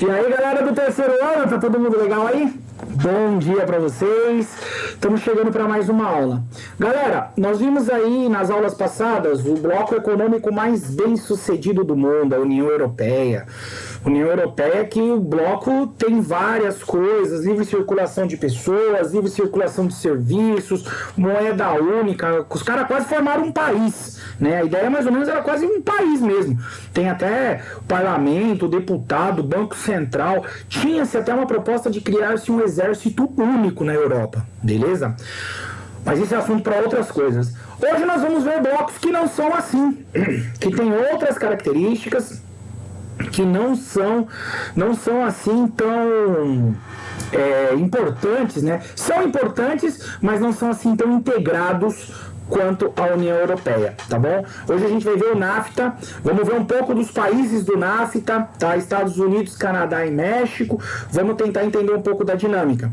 E aí, galera do terceiro ano, tá todo mundo legal aí? Bom dia pra vocês. Estamos chegando para mais uma aula. Galera, nós vimos aí nas aulas passadas o bloco econômico mais bem sucedido do mundo, a União Europeia. União Europeia que o bloco tem várias coisas, livre circulação de pessoas, livre circulação de serviços, moeda única. Os caras quase formaram um país, né? A ideia mais ou menos era quase um país mesmo. Tem até parlamento, deputado, banco central. Tinha-se até uma proposta de criar-se um exército único na Europa, beleza? Mas isso é assunto para outras coisas. Hoje nós vamos ver blocos que não são assim, que tem outras características, que não são assim tão importantes, né? São importantes, mas não são assim tão integrados quanto a União Europeia, tá bom? Hoje a gente vai ver o NAFTA, vamos ver um pouco dos países do NAFTA, tá? Estados Unidos, Canadá e México, vamos tentar entender um pouco da dinâmica.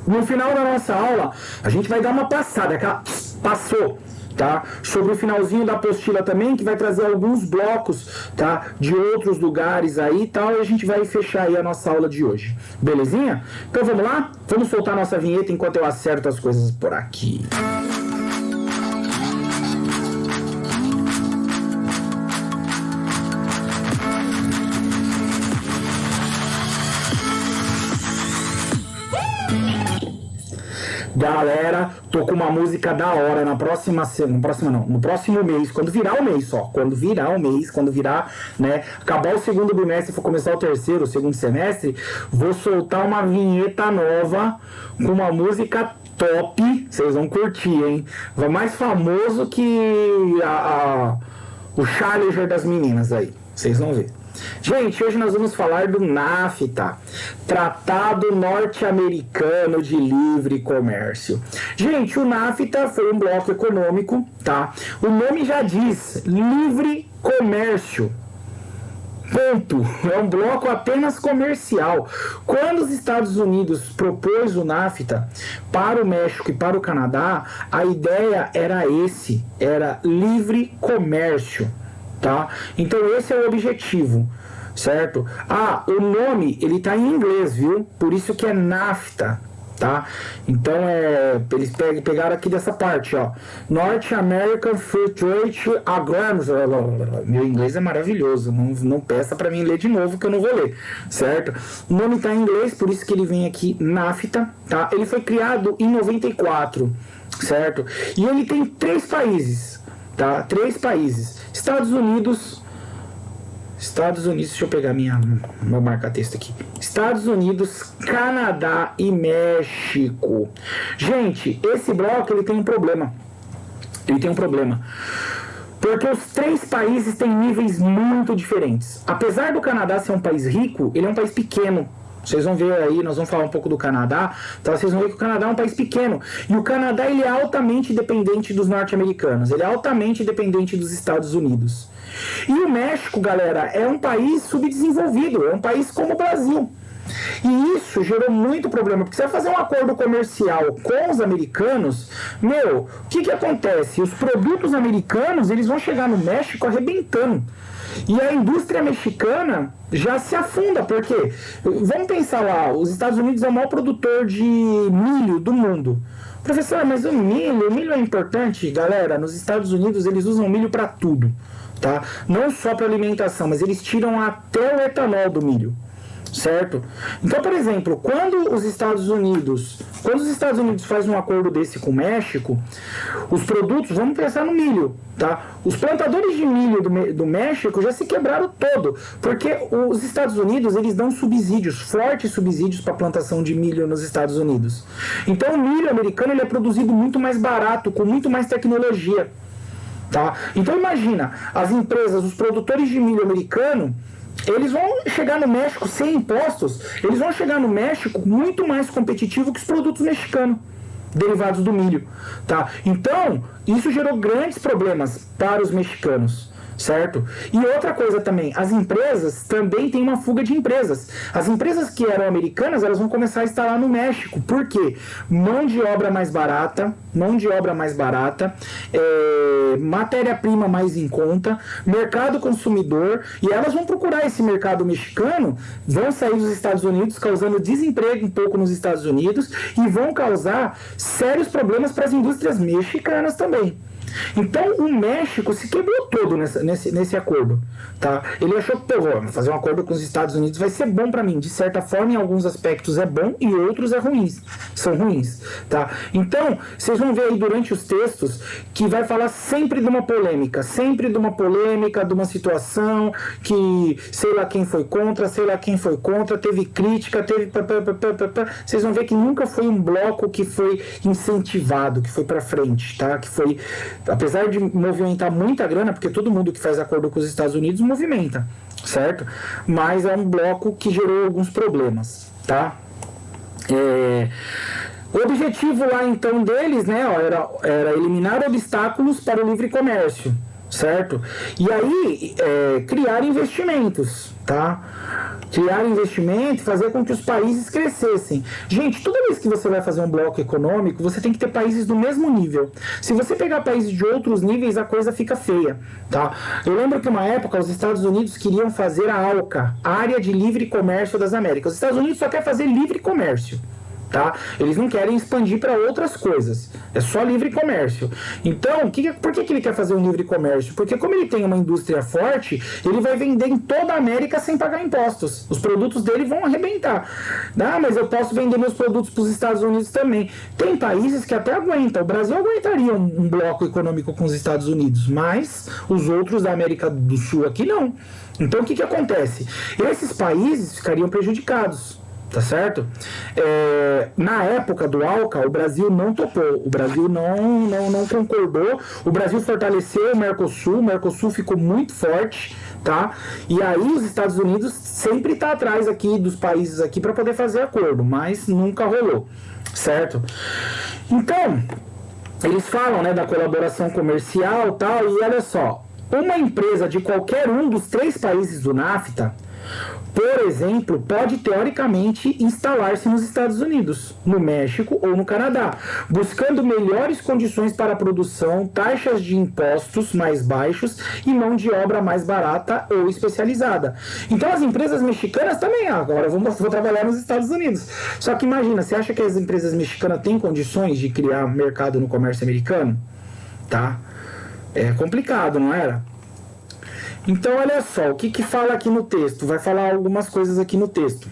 No final da nossa aula, a gente vai dar uma passada, aquela passou, tá? Sobre o finalzinho da apostila também, que vai trazer alguns blocos, tá? De outros lugares aí e tal, e a gente vai fechar aí a nossa aula de hoje. Belezinha? Então vamos lá? Vamos soltar a nossa vinheta enquanto eu acerto as coisas por aqui. Galera, tô com uma música da hora no próximo mês, quando virar o mês só, quando virar, né, acabar o segundo bimestre e for começar o segundo semestre, vou soltar uma vinheta nova com uma música top, vocês vão curtir, hein? Vai mais famoso que o Challenger das meninas aí, vocês vão ver. Gente, hoje nós vamos falar do NAFTA, Tratado Norte-Americano de Livre Comércio. Gente, o NAFTA foi um bloco econômico, tá? O nome já diz, livre comércio. Ponto. É um bloco apenas comercial. Quando os Estados Unidos propôs o NAFTA para o México e para o Canadá, a ideia era livre comércio. Tá? Então esse é o objetivo, certo? O nome, ele tá em inglês, viu? Por isso que é NAFTA, tá? Então eles pegaram aqui dessa parte, ó. North American Free Trade Agreement. Meu inglês é maravilhoso, não peça pra mim ler de novo que eu não vou ler, certo? O nome tá em inglês, por isso que ele vem aqui NAFTA, tá? Ele foi criado em 94, certo? E ele tem 3 países, tá? 3 países. Estados Unidos, deixa eu pegar meu marca-texto aqui. Estados Unidos, Canadá e México. Gente, esse bloco ele tem um problema. Porque os 3 países têm níveis muito diferentes. Apesar do Canadá ser um país rico, ele é um país pequeno. Vocês vão ver aí, nós vamos falar um pouco do Canadá, então vocês vão ver que o Canadá é um país pequeno. E o Canadá ele é altamente dependente dos norte-americanos, ele é altamente dependente dos Estados Unidos. E o México, galera, é um país subdesenvolvido, é um país como o Brasil. E isso gerou muito problema, porque você vai fazer um acordo comercial com os americanos, o que acontece? Os produtos americanos, eles vão chegar no México arrebentando. E a indústria mexicana já se afunda, porque, vamos pensar lá, os Estados Unidos é o maior produtor de milho do mundo. Professor, mas o milho é importante, galera. Nos Estados Unidos eles usam milho para tudo, tá? Não só para alimentação, mas eles tiram até o etanol do milho, certo? Então, por exemplo, quando os Estados Unidos fazem um acordo desse com o México, os produtos, vamos pensar no milho, tá? Os plantadores de milho do México já se quebraram todo, porque os Estados Unidos, eles dão subsídios, fortes subsídios para a plantação de milho nos Estados Unidos. Então, o milho americano ele é produzido muito mais barato, com muito mais tecnologia, tá? Então, imagina, as empresas, os produtores de milho americano, eles vão chegar no México sem impostos, eles vão chegar no México muito mais competitivo que os produtos mexicanos, derivados do milho, tá? Então, isso gerou grandes problemas para os mexicanos, certo? E outra coisa também, as empresas também têm uma fuga de empresas. As empresas que eram americanas, elas vão começar a instalar no México. Por quê? Mão de obra mais barata, matéria-prima mais em conta, mercado consumidor, e elas vão procurar esse mercado mexicano, vão sair dos Estados Unidos, causando desemprego um pouco nos Estados Unidos, e vão causar sérios problemas para as indústrias mexicanas também. Então o México se quebrou todo nesse acordo, tá? Ele achou que, pô, fazer um acordo com os Estados Unidos vai ser bom para mim. De certa forma, em alguns aspectos é bom e outros são ruins, tá? Então, vocês vão ver aí durante os textos que vai falar sempre de uma polêmica, de uma situação que sei lá quem foi contra, teve crítica, Vocês vão ver que nunca foi um bloco que foi incentivado, que foi para frente, tá? Que foi, apesar de movimentar muita grana, porque todo mundo que faz acordo com os Estados Unidos movimenta, certo? Mas é um bloco que gerou alguns problemas, tá? O objetivo lá então deles, né, era eliminar obstáculos para o livre comércio, certo? E aí criar investimentos, tá? Criar investimento, fazer com que os países crescessem. Gente, toda vez que você vai fazer um bloco econômico, você tem que ter países do mesmo nível. Se você pegar países de outros níveis, a coisa fica feia, tá? Eu lembro que uma época os Estados Unidos queriam fazer a ALCA, Área de Livre Comércio das Américas. Os Estados Unidos só quer fazer livre comércio, tá? Eles não querem expandir para outras coisas, é só livre comércio. Então, por que ele quer fazer um livre comércio? Porque como ele tem uma indústria forte, ele vai vender em toda a América sem pagar impostos. Os produtos dele vão arrebentar. Mas eu posso vender meus produtos para os Estados Unidos também. Tem países que até aguentam. O Brasil aguentaria um bloco econômico com os Estados Unidos, mas os outros da América do Sul aqui não. Então, o que acontece? Esses países ficariam prejudicados. Tá certo? Na época do ALCA, o Brasil não topou, o Brasil não concordou, o Brasil fortaleceu o Mercosul ficou muito forte, tá? E aí os Estados Unidos sempre tá atrás aqui dos países aqui para poder fazer acordo, mas nunca rolou, certo? Então, eles falam, né, da colaboração comercial e tal, e olha só, uma empresa de qualquer um dos 3 países do NAFTA, por exemplo, pode teoricamente instalar-se nos Estados Unidos, no México ou no Canadá, buscando melhores condições para a produção, taxas de impostos mais baixos e mão de obra mais barata ou especializada. Então as empresas mexicanas também, agora vou trabalhar nos Estados Unidos. Só que imagina, você acha que as empresas mexicanas têm condições de criar mercado no comércio americano? Tá? É complicado, não era? Então, olha só, o que fala aqui no texto? Vai falar algumas coisas aqui no texto.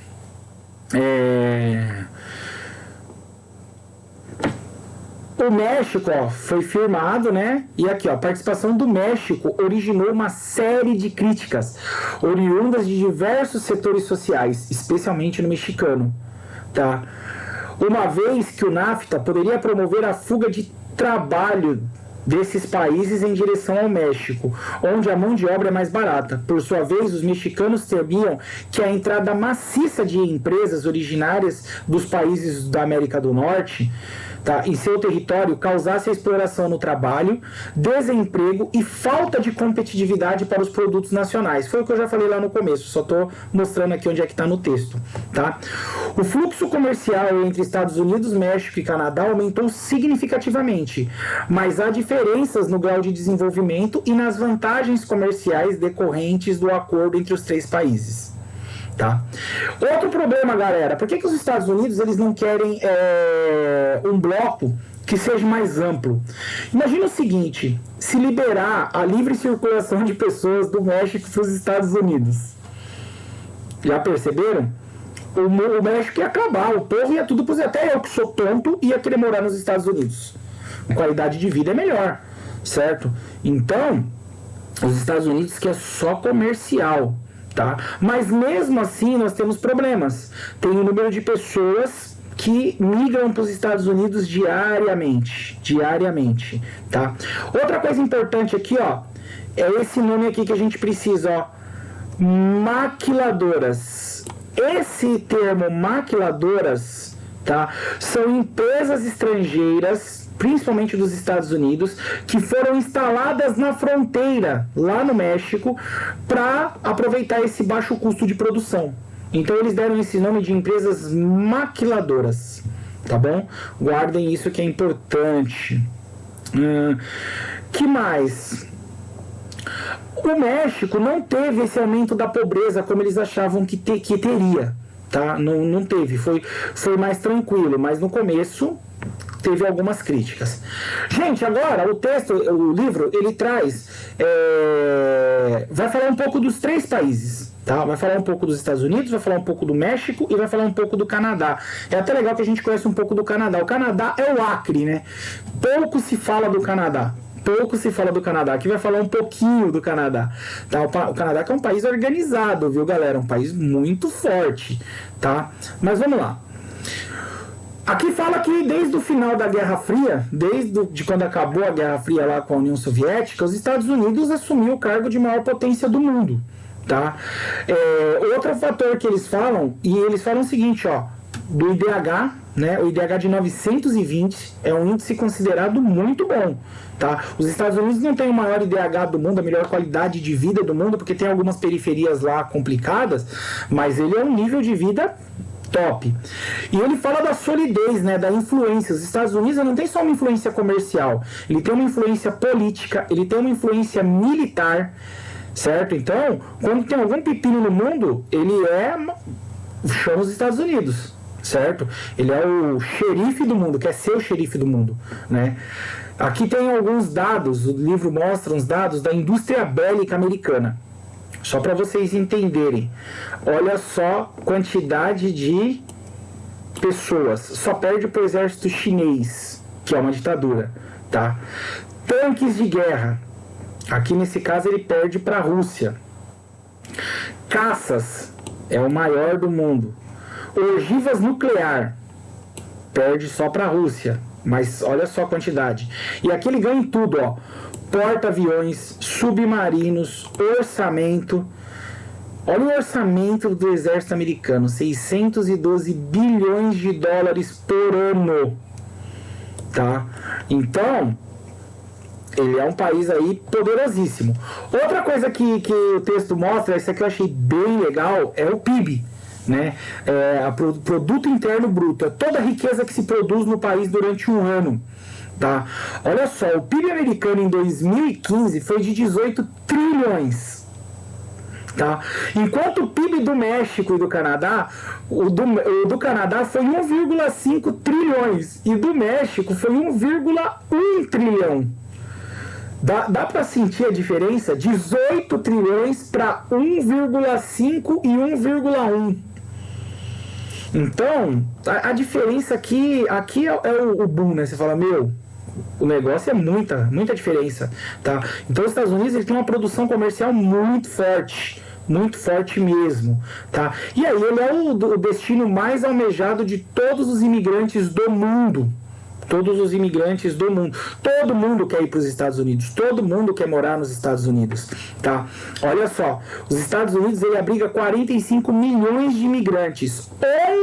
O México, foi firmado, né? E aqui, a participação do México originou uma série de críticas oriundas de diversos setores sociais, especialmente no mexicano, tá? Uma vez que o NAFTA poderia promover a fuga de trabalho desses países em direção ao México, onde a mão de obra é mais barata. Por sua vez, os mexicanos temiam que a entrada maciça de empresas originárias dos países da América do Norte, tá, em seu território causasse a exploração no trabalho, desemprego e falta de competitividade para os produtos nacionais. Foi o que eu já falei lá no começo, só estou mostrando aqui onde é que está no texto. Tá? O fluxo comercial entre Estados Unidos, México e Canadá aumentou significativamente, mas há diferenças no grau de desenvolvimento e nas vantagens comerciais decorrentes do acordo entre os 3 países. Tá? Outro problema, galera, por que os Estados Unidos eles não querem um bloco que seja mais amplo? Imagina o seguinte, se liberar a livre circulação de pessoas do México para os Estados Unidos. Já perceberam? O México ia acabar, o povo ia tudo, até eu que sou tonto ia querer morar nos Estados Unidos. A qualidade de vida é melhor, certo? Então, os Estados Unidos que é só comercial. Tá? Mas mesmo assim nós temos problemas. Tem um número de pessoas que migram para os Estados Unidos diariamente, tá? Outra coisa importante aqui, ó, é esse nome aqui que a gente precisa, ó, maquiladoras. Esse termo maquiladoras, tá, são empresas estrangeiras principalmente dos Estados Unidos, que foram instaladas na fronteira, lá no México, para aproveitar esse baixo custo de produção. Então eles deram esse nome de empresas maquiladoras, tá bom? Guardem isso que é importante. Que mais? O México não teve esse aumento da pobreza como eles achavam que teria, tá? Não teve, foi mais tranquilo, mas no começo teve algumas críticas. Gente, agora o livro, ele traz, vai falar um pouco dos 3 países, tá? Vai falar um pouco dos Estados Unidos, vai falar um pouco do México e vai falar um pouco do Canadá. É até legal que a gente conheça um pouco do Canadá. O Canadá é o Acre, né? Pouco se fala do Canadá. Aqui vai falar um pouquinho do Canadá, tá? O Canadá que é um país organizado, viu, galera? Um país muito forte, tá? Mas vamos lá. Aqui fala que desde o final da Guerra Fria, desde quando acabou a Guerra Fria lá com a União Soviética, os Estados Unidos assumiu o cargo de maior potência do mundo, tá? Outro fator que eles falam o seguinte, ó, do IDH, né? O IDH de 920 é um índice considerado muito bom, tá? Os Estados Unidos não têm o maior IDH do mundo, a melhor qualidade de vida do mundo, porque tem algumas periferias lá complicadas, mas ele é um nível de vida top. E ele fala da solidez, né, da influência. Os Estados Unidos não tem só uma influência comercial, ele tem uma influência política, ele tem uma influência militar, certo? Então, quando tem algum pepino no mundo, ele chama os Estados Unidos, certo? Ele é o xerife do mundo, quer ser o xerife do mundo, né? Aqui tem alguns dados, o livro mostra uns dados da indústria bélica americana. Só para vocês entenderem. Olha só a quantidade de pessoas. Só perde para o exército chinês, que é uma ditadura, tá? Tanques de guerra. Aqui nesse caso ele perde para a Rússia. Caças. É o maior do mundo. Ogivas nuclear. Perde só para a Rússia. Mas olha só a quantidade. E aqui ele ganha em tudo, ó. Porta-aviões, submarinos, orçamento. Olha o orçamento do exército americano, 612 bilhões de dólares por ano, tá? Então, ele é um país aí poderosíssimo. Outra coisa que o texto mostra, isso aqui eu achei bem legal, é o PIB, né? Produto Interno Bruto, é toda a riqueza que se produz no país durante um ano. Tá? Olha só, o PIB americano em 2015 foi de 18 trilhões. Tá? Enquanto o PIB do México e do Canadá, o do Canadá foi 1,5 trilhões e do México foi 1,1 trilhão. Dá para sentir a diferença? 18 trilhões para 1,5 e 1,1. Então, a diferença aqui é o boom, né? Você fala, o negócio é muita diferença, tá? Então os Estados Unidos, ele tem uma produção comercial muito forte mesmo, tá? E aí ele é o destino mais almejado de todos os imigrantes do mundo. Todo mundo quer ir para os Estados Unidos, todo mundo quer morar nos Estados Unidos, tá? Olha só, os Estados Unidos, ele abriga 45 milhões de imigrantes,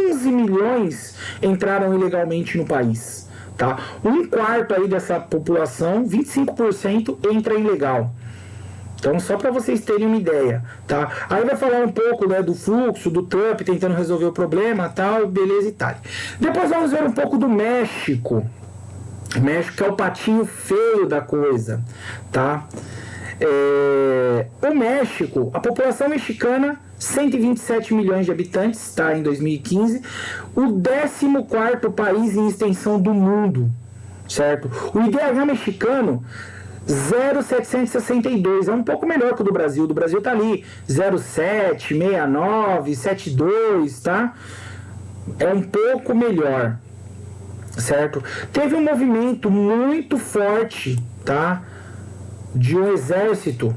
11 milhões entraram ilegalmente no país, tá? Um quarto aí dessa população, 25% entra ilegal. Então, só para vocês terem uma ideia, tá? Aí vai falar um pouco, né, do fluxo, do Trump tentando resolver o problema, tal, beleza e tal. Depois vamos ver um pouco do México. O México é o patinho feio da coisa, tá? O México, a população mexicana, 127 milhões de habitantes, tá? Em 2015. O 14º país em extensão do mundo, certo? O IDH mexicano, 0,762, é um pouco melhor que o do Brasil. O do Brasil tá ali 0,7, 69, 72, tá? É um pouco melhor, certo? Teve um movimento muito forte, tá? De um exército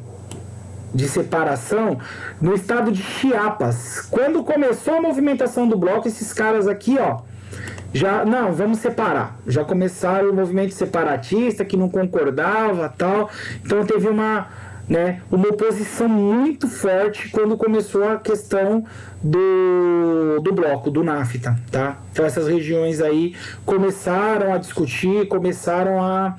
de separação no estado de Chiapas. Quando começou a movimentação do bloco, esses caras aqui, ó, não, vamos separar. Já começaram o movimento separatista que não concordava, tal. Então teve uma né, uma oposição muito forte quando começou a questão do bloco, do NAFTA, tá? Então essas regiões aí começaram a discutir, começaram a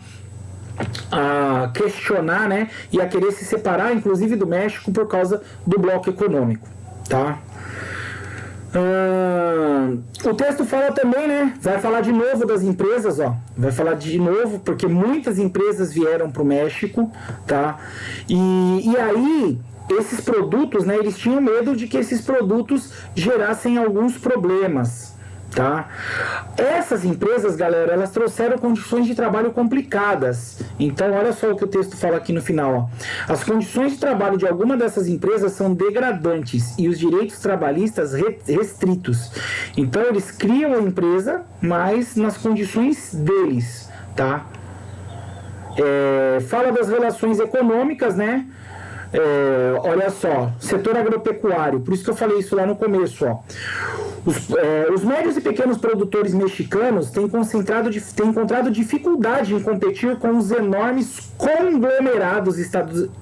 questionar, né, e a querer se separar, inclusive do México, por causa do bloco econômico, tá? O texto fala também, né? Vai falar de novo das empresas, ó. Vai falar de novo, porque muitas empresas vieram para o México, tá? E aí, esses produtos, né? Eles tinham medo de que esses produtos gerassem alguns problemas, tá? Essas empresas, galera, elas trouxeram condições de trabalho complicadas. Então, olha só o que o texto fala aqui no final, ó. As condições de trabalho de alguma dessas empresas são degradantes e os direitos trabalhistas restritos. Então, eles criam a empresa, mas nas condições deles, tá? Fala das relações econômicas, né? Olha só, setor agropecuário, por isso que eu falei isso lá no começo, ó. Os médios e pequenos produtores mexicanos têm encontrado dificuldade em competir com os enormes conglomerados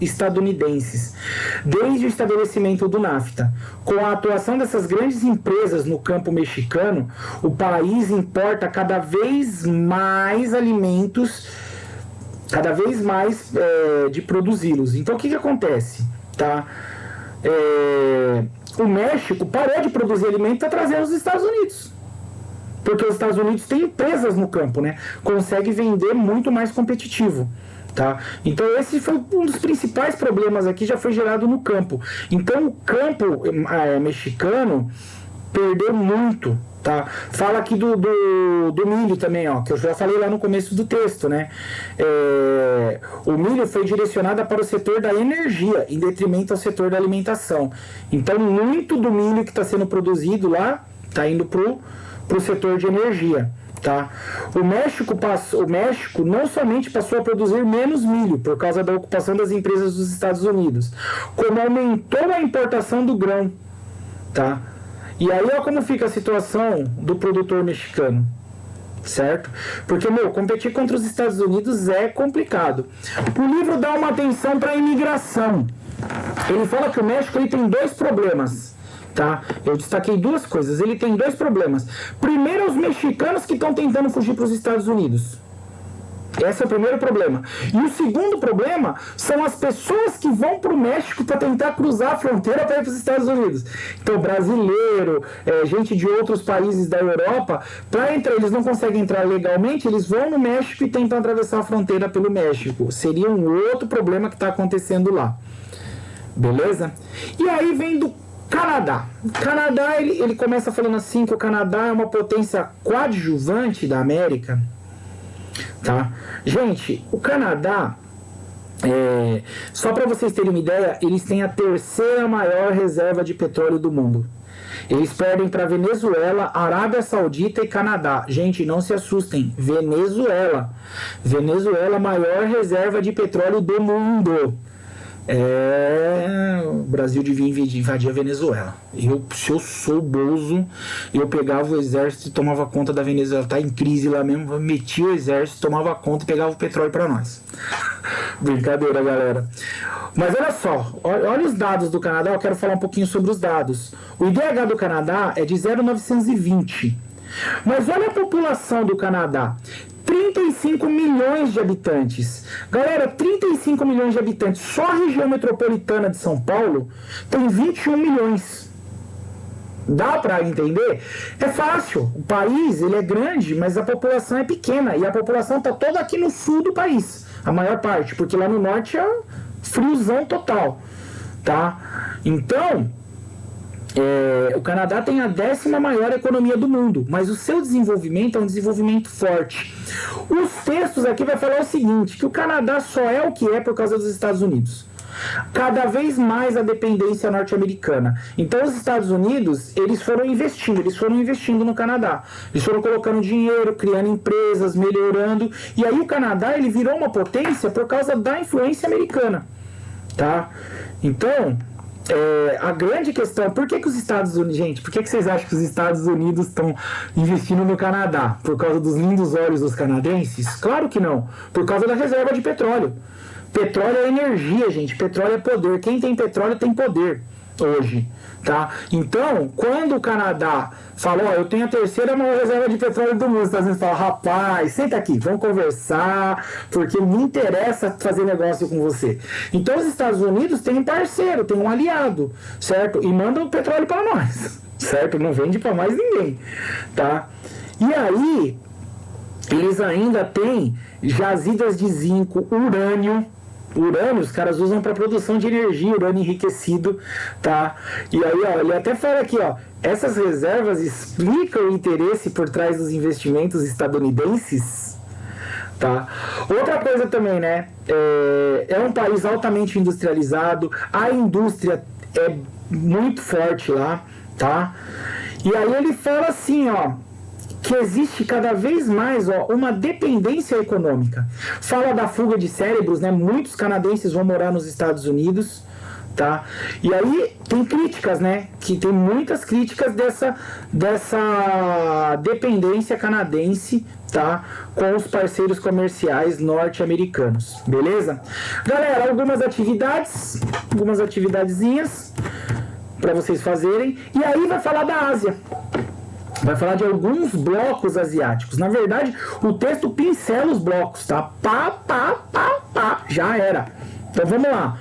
estadunidenses, desde o estabelecimento do NAFTA. Com a atuação dessas grandes empresas no campo mexicano, o país importa cada vez mais alimentos, de produzi-los. Então, o que acontece? Tá? O México parou de produzir alimento e está trazendo os Estados Unidos. Porque os Estados Unidos têm empresas no campo, né? Consegue vender muito mais competitivo. Tá? Então esse foi um dos principais problemas aqui, já foi gerado no campo. Então o campo mexicano perdeu muito. Tá? Fala aqui do milho também, ó, que eu já falei lá no começo do texto, né? O milho foi direcionado para o setor da energia, em detrimento ao setor da alimentação. Então, muito do milho que está sendo produzido lá está indo para o setor de energia. Tá? O México não somente passou a produzir menos milho por causa da ocupação das empresas dos Estados Unidos, como aumentou a importação do grão. Tá? E aí, olha como fica a situação do produtor mexicano, certo? Porque, competir contra os Estados Unidos é complicado. O livro dá uma atenção para a imigração. Ele fala que o México ele tem dois problemas, tá? Eu destaquei duas coisas. Ele tem dois problemas. Primeiro, os mexicanos que estão tentando fugir para os Estados Unidos. Esse é o primeiro problema. E o segundo problema são as pessoas que vão para o México para tentar cruzar a fronteira para ir para os Estados Unidos. Então, brasileiro, gente de outros países da Europa, para entrar, eles não conseguem entrar legalmente, eles vão no México e tentam atravessar a fronteira pelo México. Seria um outro problema que está acontecendo lá. Beleza? E aí vem do Canadá. O Canadá, ele começa falando assim que o Canadá é uma potência coadjuvante da América. Tá? Gente, o Canadá, só para vocês terem uma ideia, eles têm a terceira maior reserva de petróleo do mundo. Eles perdem para Venezuela, Arábia Saudita e Canadá. Gente, não se assustem, Venezuela, maior reserva de petróleo do mundo. O Brasil devia invadir a Venezuela. Se eu sou Bozo, eu pegava o exército e tomava conta da Venezuela. Tá em crise lá mesmo, metia o exército, tomava conta e pegava o petróleo para nós. Brincadeira, galera. Mas olha só, olha os dados do Canadá. Eu quero falar um pouquinho sobre os dados. O IDH do Canadá é de 0,920. Mas olha a população do Canadá. 35 milhões de habitantes. Galera, 35 milhões de habitantes. Só a região metropolitana de São Paulo tem 21 milhões. Dá para entender? É fácil. O país ele é grande, mas a população é pequena. E a população está toda aqui no sul do país. A maior parte. Porque lá no norte é friozão total. Tá? Então, o Canadá tem a 10ª maior economia do mundo, mas o seu desenvolvimento é um desenvolvimento forte. Os textos aqui vai falar o seguinte, que o Canadá só é o que é por causa dos Estados Unidos. Cada vez mais a dependência norte-americana. Então os Estados Unidos, eles foram investindo no Canadá. Eles foram colocando dinheiro, criando empresas, melhorando. E aí o Canadá, ele virou uma potência por causa da influência americana. Tá? Então, a grande questão, por que os Estados Unidos, gente, por que vocês acham que os Estados Unidos estão investindo no Canadá? Por causa dos lindos olhos dos canadenses? Claro que não, por causa da reserva de petróleo. Petróleo é energia, gente. Petróleo é poder. Quem tem petróleo tem poder hoje, tá? Então, quando o Canadá falou, ó, eu tenho a terceira maior reserva de petróleo do mundo, os Estados Unidos falam, rapaz, senta aqui, vamos conversar, porque me interessa fazer negócio com você. Então, os Estados Unidos têm um parceiro, tem um aliado, certo? E mandam o petróleo para nós, certo? Não vende para mais ninguém, tá? E aí, eles ainda têm jazidas de zinco, urânio, os caras usam para produção de energia, urânio enriquecido, tá? E aí, ó, ele até fala aqui, ó, essas reservas explicam o interesse por trás dos investimentos estadunidenses, tá? Outra coisa também, né? É um país altamente industrializado, a indústria é muito forte lá, tá? E aí ele fala assim, ó, que existe cada vez mais, ó, uma dependência econômica. Fala da fuga de cérebros, né? Muitos canadenses vão morar nos Estados Unidos, tá? E aí tem críticas, né? Que tem muitas críticas dessa dependência canadense, tá? Com os parceiros comerciais norte-americanos, beleza? Galera, algumas atividadezinhas para vocês fazerem. E aí vai falar da Ásia. Vai falar de alguns blocos asiáticos. Na verdade, o texto pincela os blocos, tá? Já era. Então vamos lá.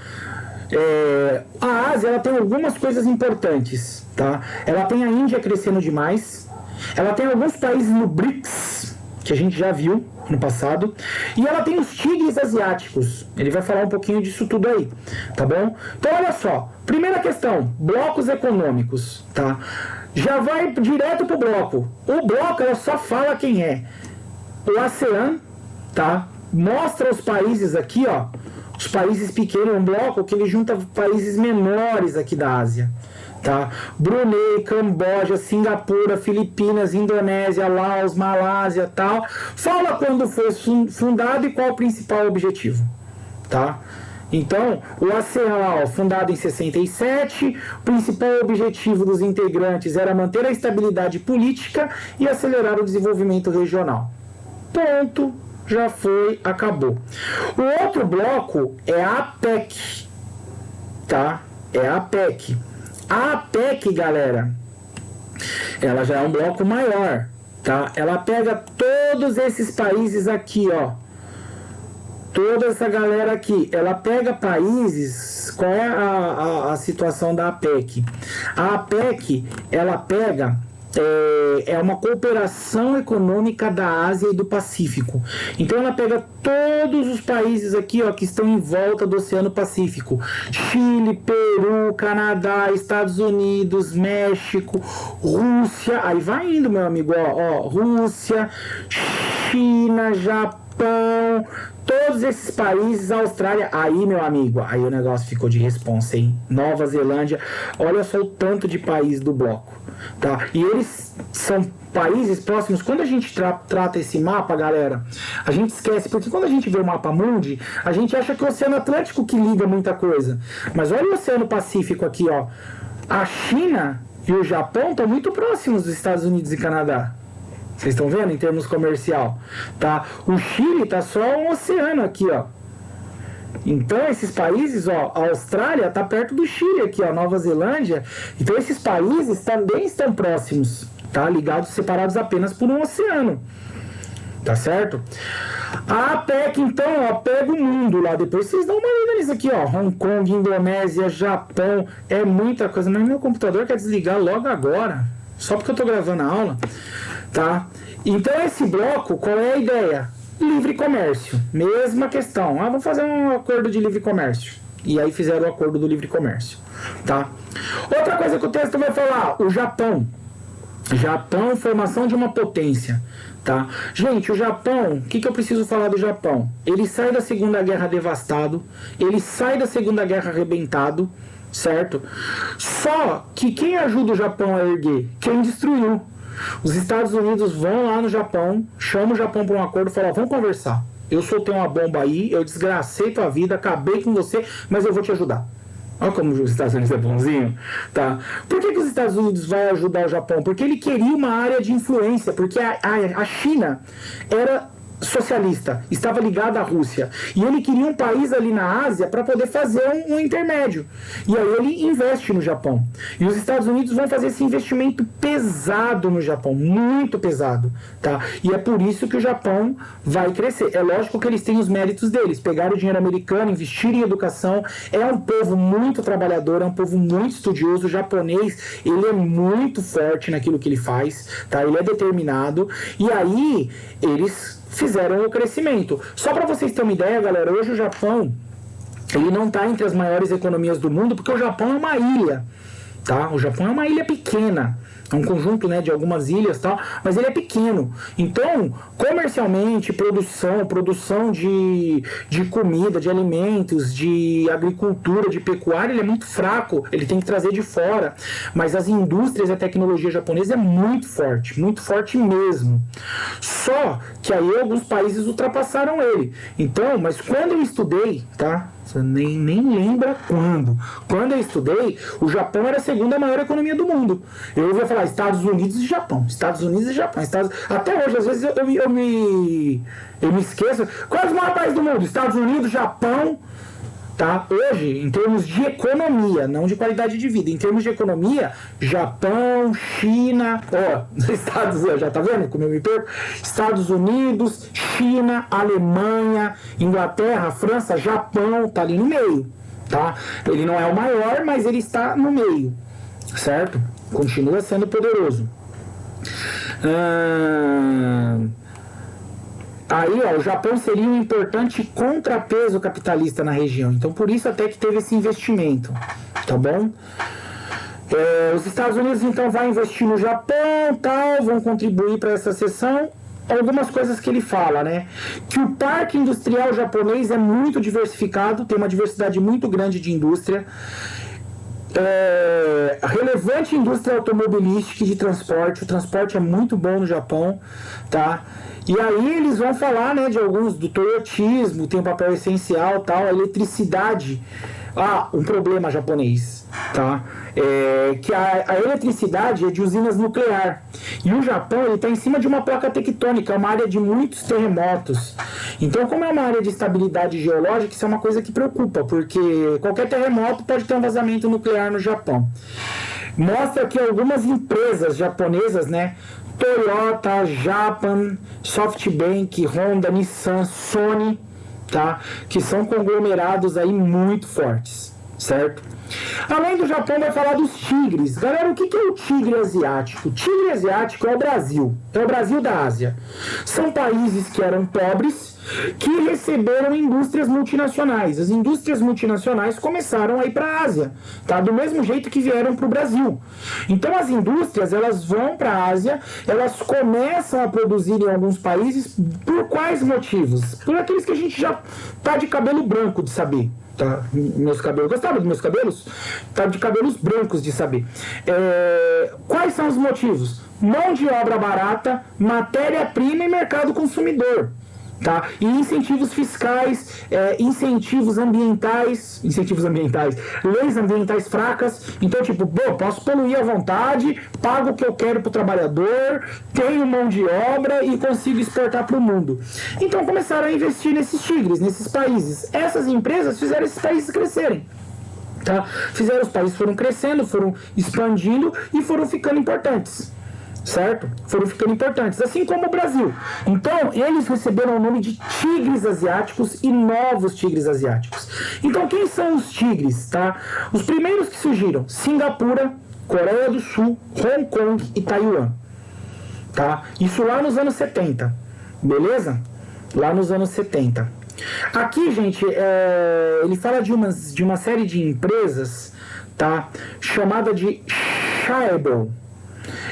A Ásia, ela tem algumas coisas importantes, tá? Ela tem a Índia crescendo demais. Ela tem alguns países no BRICS, que a gente já viu no passado. E ela tem os tigres asiáticos. Ele vai falar um pouquinho disso tudo aí, tá bom? Então olha só. Primeira questão, blocos econômicos, tá? Já vai direto pro bloco. O bloco, ela só fala quem é. O ASEAN, tá? Mostra os países aqui, ó. Os países pequenos, um bloco que ele junta países menores aqui da Ásia, tá? Brunei, Camboja, Singapura, Filipinas, Indonésia, Laos, Malásia, tal. Fala quando foi fundado e qual o principal objetivo, tá? Então, o ASEAN, fundado em 67, o principal objetivo dos integrantes era manter a estabilidade política e acelerar o desenvolvimento regional. Ponto, já foi, acabou. O outro bloco é a APEC, tá? É a APEC. A APEC, galera, ela já é um bloco maior, tá? Ela pega todos esses países aqui, ó. Toda essa galera aqui, ela pega países. Qual é a situação da APEC? A APEC, ela pega uma cooperação econômica da Ásia e do Pacífico. Então ela pega todos os países aqui, ó, que estão em volta do Oceano Pacífico: Chile, Peru, Canadá, Estados Unidos, México, Rússia. Aí vai indo, meu amigo, ó, Rússia, China, Japão, todos esses países, Austrália. Aí, meu amigo, aí o negócio ficou de responsa, hein? Nova Zelândia, olha só o tanto de país do bloco, tá? E eles são países próximos. Quando a gente trata esse mapa, galera, a gente esquece, porque quando a gente vê o mapa mundi, a gente acha que é o Oceano Atlântico que liga muita coisa. Mas olha o Oceano Pacífico aqui, ó. A China e o Japão estão muito próximos dos Estados Unidos e Canadá. Vocês estão vendo em termos comercial, tá? O Chile tá só um oceano aqui, ó. Então esses países, ó, a Austrália tá perto do Chile aqui, ó, Nova Zelândia. Então esses países também estão próximos, tá? Ligados, separados apenas por um oceano. Tá certo? A APEC, então, ó, pega o mundo lá. Depois vocês dão uma olhada nisso aqui, ó. Hong Kong, Indonésia, Japão, é muita coisa. Mas meu computador quer desligar logo agora, só porque eu tô gravando a aula. Tá? Então esse bloco, qual é a ideia? Livre comércio, mesma questão. Vamos fazer um acordo de livre comércio. E aí fizeram o acordo do livre comércio, tá? Outra coisa que o texto vai falar, o Japão. Japão, formação de uma potência, tá? Gente, o Japão, o que eu preciso falar do Japão? Ele sai da Segunda Guerra devastado, ele sai da Segunda Guerra arrebentado, certo? Só que quem ajuda o Japão a erguer? Quem destruiu. Os Estados Unidos vão lá no Japão, chamam o Japão para um acordo e falam: vamos conversar. Eu soltei uma bomba aí, eu desgracei tua vida, acabei com você, mas eu vou te ajudar. Olha como os Estados Unidos é bonzinho, tá? Por que os Estados Unidos vai ajudar o Japão? Porque ele queria uma área de influência, porque a China era socialista, estava ligado à Rússia. E ele queria um país ali na Ásia para poder fazer um intermédio. E aí ele investe no Japão. E os Estados Unidos vão fazer esse investimento pesado no Japão, muito pesado. Tá? E é por isso que o Japão vai crescer. É lógico que eles têm os méritos deles. Pegaram o dinheiro americano, investirem em educação. É um povo muito trabalhador, é um povo muito estudioso. O japonês, ele é muito forte naquilo que ele faz. Tá? Ele é determinado. E aí, eles fizeram o crescimento. Só para vocês terem uma ideia, galera, hoje o Japão, ele não está entre as maiores economias do mundo, porque o Japão é uma ilha, tá? O Japão é uma ilha pequena, é um conjunto, né, de algumas ilhas, tal, mas ele é pequeno. Então, comercialmente, produção de comida, de alimentos, de agricultura, de pecuária, ele é muito fraco, ele tem que trazer de fora. Mas as indústrias e a tecnologia japonesa é muito forte mesmo. Só que aí alguns países ultrapassaram ele. Então, mas quando eu estudei, tá? Você nem lembra quando. Quando eu estudei, o Japão era a segunda maior economia do mundo. Eu ouvia falar Estados Unidos e Japão. Estados Unidos e Japão. Até hoje, às vezes, eu me esqueço. Qual é o maior país do mundo? Estados Unidos, Japão. Tá? Hoje, em termos de economia, não de qualidade de vida, em termos de economia, Japão, China, já tá vendo como eu me perco? Estados Unidos, China, Alemanha, Inglaterra, França, Japão, tá ali no meio, tá? Ele não é o maior, mas ele está no meio, certo? Continua sendo poderoso. Aí, ó, o Japão seria um importante contrapeso capitalista na região. Então, por isso até que teve esse investimento, tá bom? Os Estados Unidos, então, vão investir no Japão, tal, vão contribuir para essa seção. Algumas coisas que ele fala, né? Que o parque industrial japonês é muito diversificado, tem uma diversidade muito grande de indústria. Relevante indústria automobilística e de transporte. O transporte é muito bom no Japão, tá? E aí eles vão falar, né, de alguns do toyotismo, tem um papel essencial, tal, a eletricidade. Um problema japonês, tá? Que a eletricidade é de usinas nuclear. E o Japão, ele está em cima de uma placa tectônica, é uma área de muitos terremotos. Então, como é uma área de estabilidade geológica, isso é uma coisa que preocupa, porque qualquer terremoto pode ter um vazamento nuclear no Japão. Mostra que algumas empresas japonesas, né, Toyota, Japan, SoftBank, Honda, Nissan, Sony, tá? Que são conglomerados aí muito fortes, certo? Além do Japão, vai falar dos tigres. Galera, o que é o tigre asiático? O tigre asiático é o Brasil da Ásia. São países que eram pobres, que receberam indústrias multinacionais. As indústrias multinacionais começaram a ir para a Ásia, tá? Do mesmo jeito que vieram para o Brasil. Então as indústrias, elas vão para a Ásia, elas começam a produzir em alguns países. Por quais motivos? Por aqueles que a gente já tá de cabelo branco de saber. Tá? Meus cabelos, gostava dos meus cabelos? Tá de cabelos brancos de saber. Quais são os motivos? Mão de obra barata, matéria-prima e mercado consumidor. Tá? E incentivos fiscais, incentivos ambientais, leis ambientais fracas. Então, tipo, posso poluir à vontade, pago o que eu quero pro trabalhador, tenho mão de obra e consigo exportar para o mundo. Então começaram a investir nesses tigres, nesses países. Essas empresas fizeram esses países crescerem. Tá? Os países foram crescendo, foram expandindo e foram ficando importantes. Certo? Foram ficando importantes, assim como o Brasil. Então, eles receberam o nome de tigres asiáticos e novos tigres asiáticos. Então, quem são os tigres, tá? Os primeiros que surgiram: Singapura, Coreia do Sul, Hong Kong e Taiwan. Tá? Isso lá nos anos 70. Beleza? Lá nos anos 70. Aqui, gente, ele fala de uma série de empresas, tá? Chamada de Shaibel.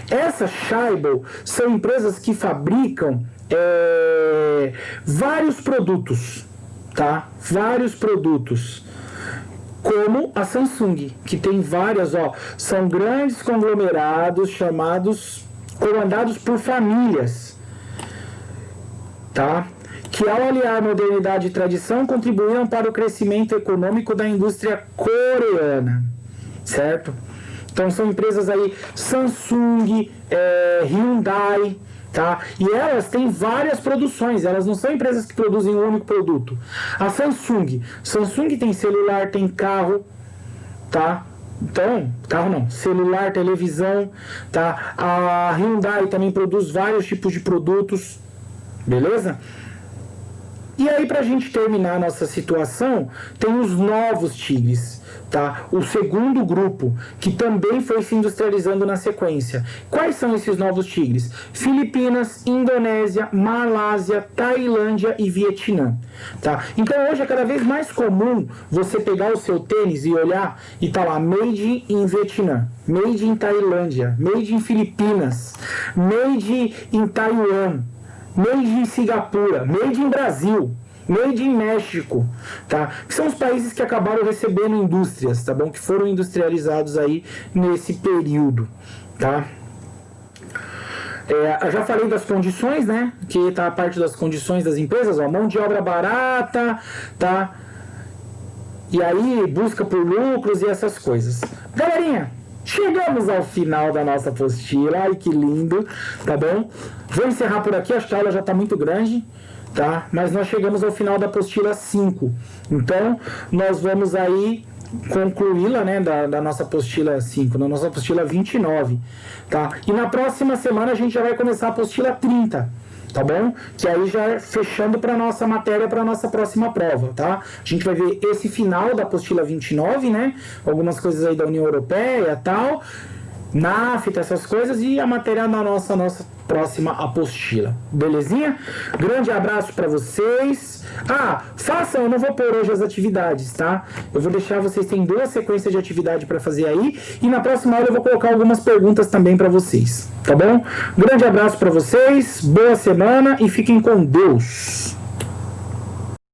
Essas Shaibel são empresas que fabricam vários produtos, tá? Vários produtos, como a Samsung, que tem várias, são grandes conglomerados comandados por famílias, tá? Que ao aliar modernidade e tradição contribuíram para o crescimento econômico da indústria coreana, certo? Então são empresas aí, Samsung, Hyundai, tá? E elas têm várias produções, elas não são empresas que produzem um único produto. A Samsung tem celular, tem carro, tá? Então, carro não, celular, televisão, tá? A Hyundai também produz vários tipos de produtos, beleza? E aí, pra gente terminar a nossa situação, tem os novos tigres, tá? O segundo grupo, que também foi se industrializando na sequência. Quais são esses novos tigres? Filipinas, Indonésia, Malásia, Tailândia e Vietnã, tá? Então, hoje é cada vez mais comum você pegar o seu tênis e olhar e tá lá, made in Vietnã, made in Tailândia, made in Filipinas, made in Taiwan, made in Singapura, made in Brasil, made in México, tá? Que são os países que acabaram recebendo indústrias, tá bom? Que foram industrializados aí nesse período, tá? Eu já falei das condições, né? Que tá a parte das condições das empresas, ó, mão de obra barata, tá? E aí, busca por lucros e essas coisas. Galerinha, chegamos ao final da nossa apostila. Ai, que lindo, tá bom? Vou encerrar por aqui, acho que a aula já está muito grande, tá? Mas nós chegamos ao final da apostila 5. Então, nós vamos aí concluí-la, né, da nossa apostila 5, na nossa apostila 29, tá? E na próxima semana a gente já vai começar a apostila 30. Tá bom? Que aí já é fechando para nossa matéria, para nossa próxima prova, tá? A gente vai ver esse final da apostila 29, né? Algumas coisas aí da União Europeia e tal, NAFTA, essas coisas, e a matéria na nossa próxima apostila. Belezinha? Grande abraço para vocês. Façam, eu não vou pôr hoje as atividades, tá? Eu vou deixar vocês, tem 2 sequências de atividade para fazer aí, e na próxima aula eu vou colocar algumas perguntas também para vocês, tá bom? Grande abraço para vocês, boa semana e fiquem com Deus.